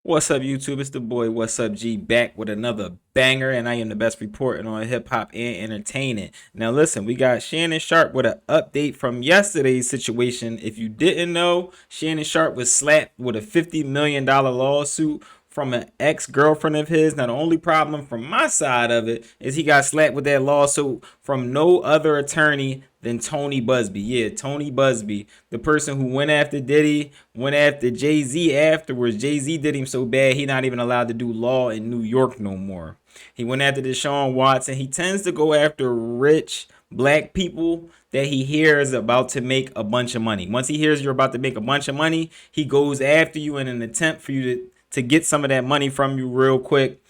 What's up, YouTube? It's the boy, What's Up G, back with another banger, and I am the best reporting on hip hop and entertaining. Now, listen, we got Shannon Sharpe with an update from yesterday's situation. If you didn't know, Shannon Sharpe was slapped with a $50 million lawsuit from an ex-girlfriend of his. Now, the only problem from my side of it is he got slapped with that lawsuit from no other attorney than Tony Busby. Yeah, Tony Busby, the person who went after Diddy, went after Jay-Z afterwards. Jay-Z did him so bad he not even allowed to do law in New York no more. He went after Deshaun Watson. He tends to go after rich black people that he hears about to make a bunch of money. Once he hears you're about to make a bunch of money, he goes after you in an attempt for you to get some of that money from you real quick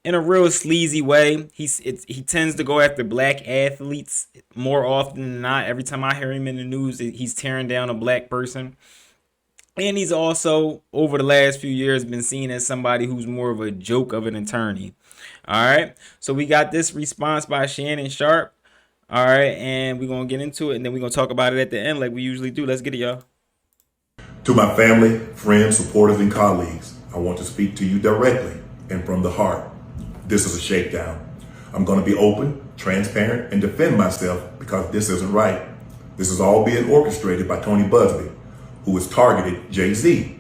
in a real sleazy way. He tends to go after black athletes more often than not. Every time I hear him in the news, he's tearing down a black person. And he's also, over the last few years, been seen as somebody who's more of a joke of an attorney. All right. So we got this response by Shannon Sharpe. All right. And we're going to get into it, and then we're going to talk about it at the end like we usually do. Let's get it, y'all. To my family, friends, supporters, and colleagues, I want to speak to you directly and from the heart. This is a shakedown. I'm going to be open, transparent, and defend myself because this isn't right. This is all being orchestrated by Tony Busby, who has targeted Jay-Z.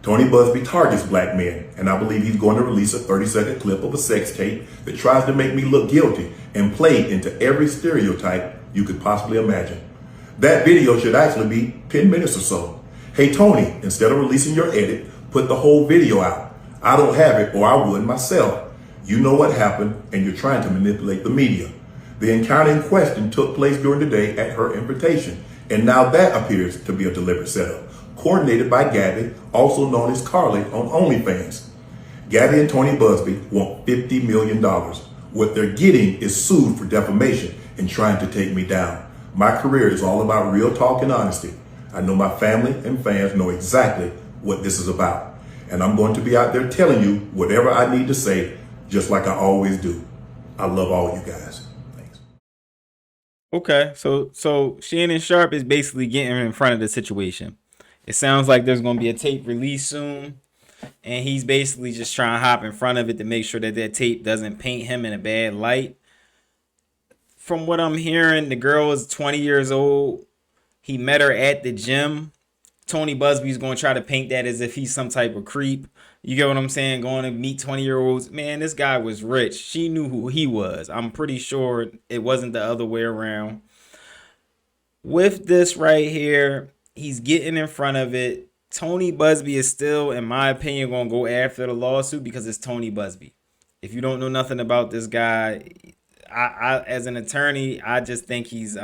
Tony Busby targets black men, and I believe he's going to release a 30-second clip of a sex tape that tries to make me look guilty and play into every stereotype you could possibly imagine. That video should actually be 10 minutes or so. Hey Tony, instead of releasing your edit, put the whole video out. I don't have it, or I would myself. You know what happened, and you're trying to manipulate the media. The encounter in question took place during the day at her invitation, and now that appears to be a deliberate setup, coordinated by Gabby, also known as Carly on OnlyFans. Gabby and Tony Busby want $50 million. What they're getting is sued for defamation and trying to take me down. My career is all about real talk and honesty. I know my family and fans know exactly what this is about. And I'm going to be out there telling you whatever I need to say, just like I always do. I love all you guys. Thanks. Okay, so Shannon Sharpe is basically getting in front of the situation. It sounds like there's going to be a tape release soon, and he's basically just trying to hop in front of it to make sure that that tape doesn't paint him in a bad light. From what I'm hearing, the girl is 20 years old. He met her at the gym. Tony Busby's going to try to paint that as if he's some type of creep. You get what I'm saying? Going to meet 20-year-olds. Man, this guy was rich. She knew who he was. I'm pretty sure it wasn't the other way around. With this right here, he's getting in front of it. Tony Busby is still, in my opinion, going to go after the lawsuit because it's Tony Busby. If you don't know nothing about this guy, I as an attorney, I just think he's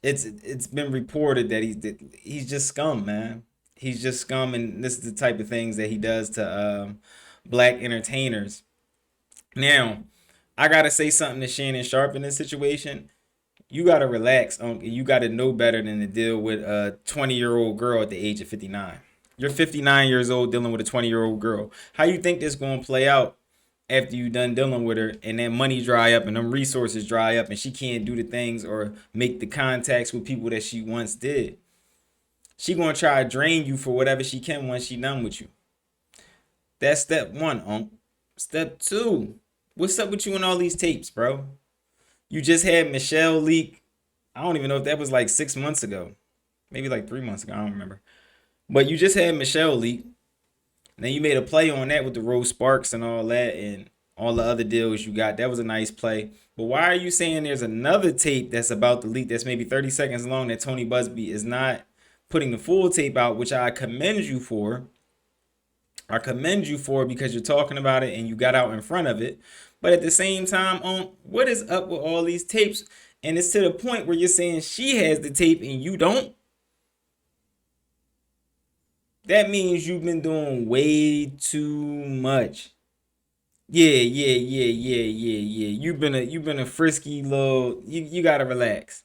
it's been reported that he's just scum, man. He's just scum, and this is the type of things that he does to black entertainers. Now, I gotta say something to Shannon Sharpe in this situation. You gotta relax. You gotta know better than to deal with a 20-year-old girl at the age of 59. You're 59 years old dealing with a 20-year-old girl. How you think this gonna play out after you done dealing with her and that money dry up and them resources dry up and she can't do the things or make the contacts with people that she once did? She gonna try to drain you for whatever she can once she done with you. That's step one, Step two, what's up with you and all these tapes, bro? You just had Michelle leak. I don't even know if that was like 6 months ago. Maybe like 3 months ago. I don't remember. But you just had Michelle leak. Then you made a play on that with the Rose Sparks and all that and all the other deals you got. That was a nice play. But why are you saying there's another tape that's about to leak that's maybe 30 seconds long that Tony Busby is not putting the full tape out, which I commend you for. I commend you for because you're talking about it and you got out in front of it. But at the same time, what is up with all these tapes? And it's to the point where you're saying she has the tape and you don't. That means you've been doing way too much. Yeah. You've been a frisky little. You gotta relax.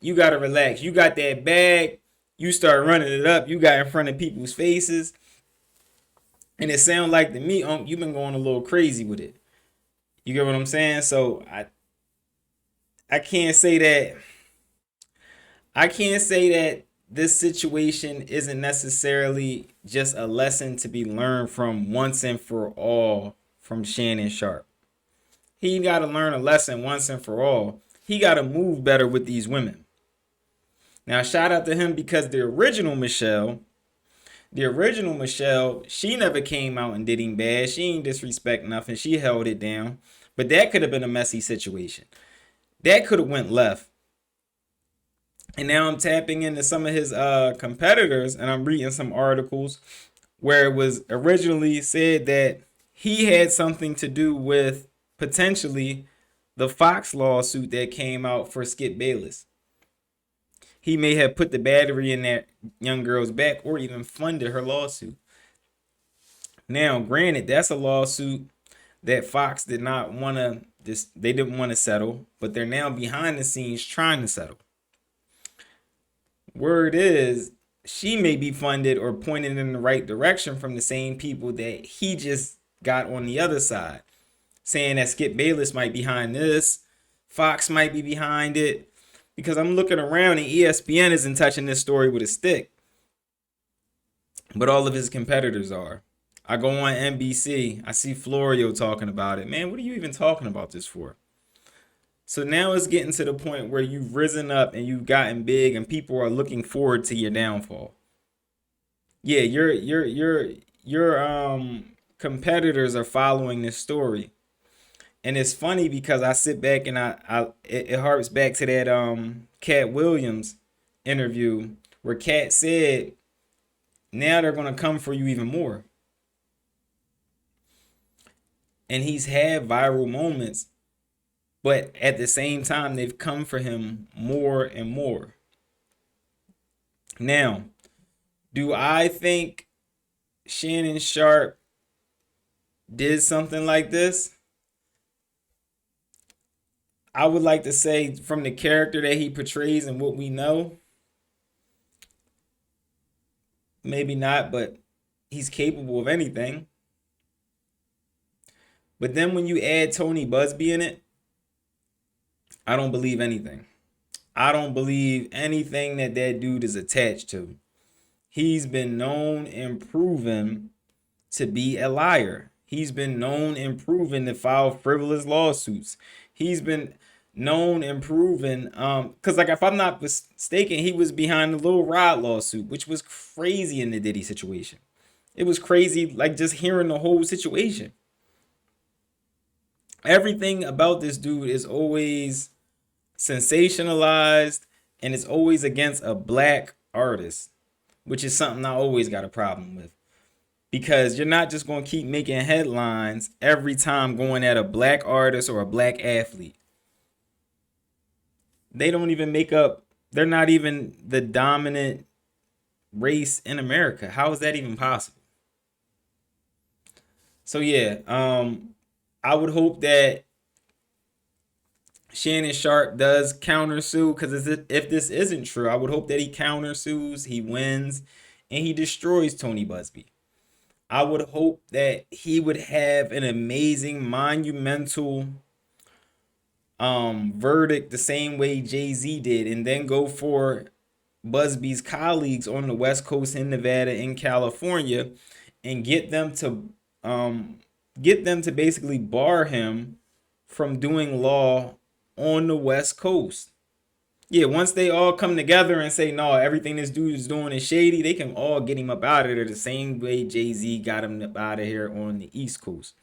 You gotta relax. You got that bag. You start running it up. You got in front of people's faces, and it sounds like to me, you've been going a little crazy with it. You get what I'm saying? So I can't say that. I can't say that this situation isn't necessarily just a lesson to be learned from once and for all from Shannon Sharpe. He got to learn a lesson once and for all. He got to move better with these women. Now, shout out to him because the original Michelle, she never came out and did him bad. She ain't disrespect nothing. She held it down. But that could have been a messy situation. That could have went left. And now I'm tapping into some of his competitors, and I'm reading some articles where it was originally said that he had something to do with potentially the Fox lawsuit that came out for Skip Bayless. He may have put the battery in that young girl's back or even funded her lawsuit. Now, granted, that's a lawsuit that Fox did not want to they didn't want to settle, but they're now behind the scenes trying to settle. Word is she may be funded or pointed in the right direction from the same people that he just got on the other side, saying that Skip Bayless might be behind this, Fox might be behind it, because I'm looking around and ESPN isn't touching this story with a stick, but all of his competitors are. I go on NBC, I see Florio talking about it. Man, what are you even talking about this for? So now it's getting to the point where you've risen up and you've gotten big and people are looking forward to your downfall. Yeah, your competitors are following this story. And it's funny because I sit back and it harps back to that Cat Williams interview where Cat said now they're gonna come for you even more. And he's had viral moments, but at the same time they've come for him more and more. Now, do I think Shannon Sharpe did something like this? I would like to say from the character that he portrays and what we know, maybe not, but he's capable of anything. But then when you add Tony Busby in it, I don't believe anything. I don't believe anything that that dude is attached to. He's been known and proven to be a liar. He's been known and proven to file frivolous lawsuits. He's been known and proven, because like if I'm not mistaken, he was behind the Lil Rod lawsuit, which was crazy in the Diddy situation. It was crazy, like just hearing the whole situation. Everything about this dude is always sensationalized and it's always against a black artist, which is something I always got a problem with. Because you're not just going to keep making headlines every time going at a black artist or a black athlete. They don't even make up, they're not even the dominant race in America. How is that even possible? So yeah, I would hope that Shannon Sharpe does countersue, because if this isn't true, I would hope that he countersues, he wins, and he destroys Tony Busby. I would hope that he would have an amazing, monumental verdict the same way Jay-Z did, and then go for Busby's colleagues on the West Coast in Nevada and California and get them to basically bar him from doing law on the West Coast. Yeah, once they all come together and say, no, everything this dude is doing is shady, they can all get him up out of there the same way Jay-Z got him up out of here on the East Coast.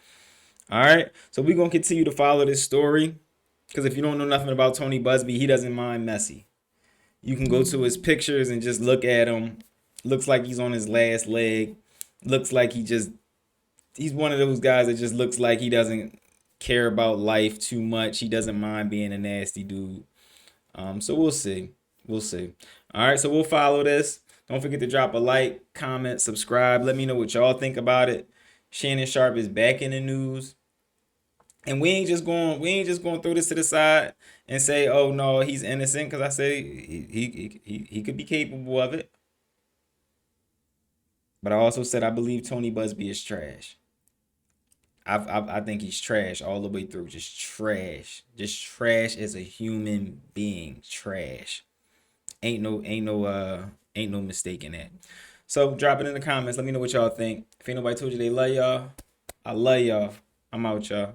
All right, so we're going to continue to follow this story, because if you don't know nothing about Tony Busby, he doesn't mind messy. You can go to his pictures and just look at him. Looks like he's on his last leg. Looks like he's one of those guys that just looks like he doesn't care about life too much. He doesn't mind being a nasty dude. So we'll see. We'll see. All right, so we'll follow this. Don't forget to drop a like, comment, subscribe. Let me know what y'all think about it. Shannon Sharpe is back in the news. And we ain't just going to throw this to the side and say, oh no, he's innocent, because I say he could be capable of it. But I also said I believe Tony Busby is trash. I think he's trash all the way through. Just trash as a human being. Trash. Ain't no mistaking that. So drop it in the comments. Let me know what y'all think. If ain't nobody told you they love y'all, I love y'all. I'm out, y'all.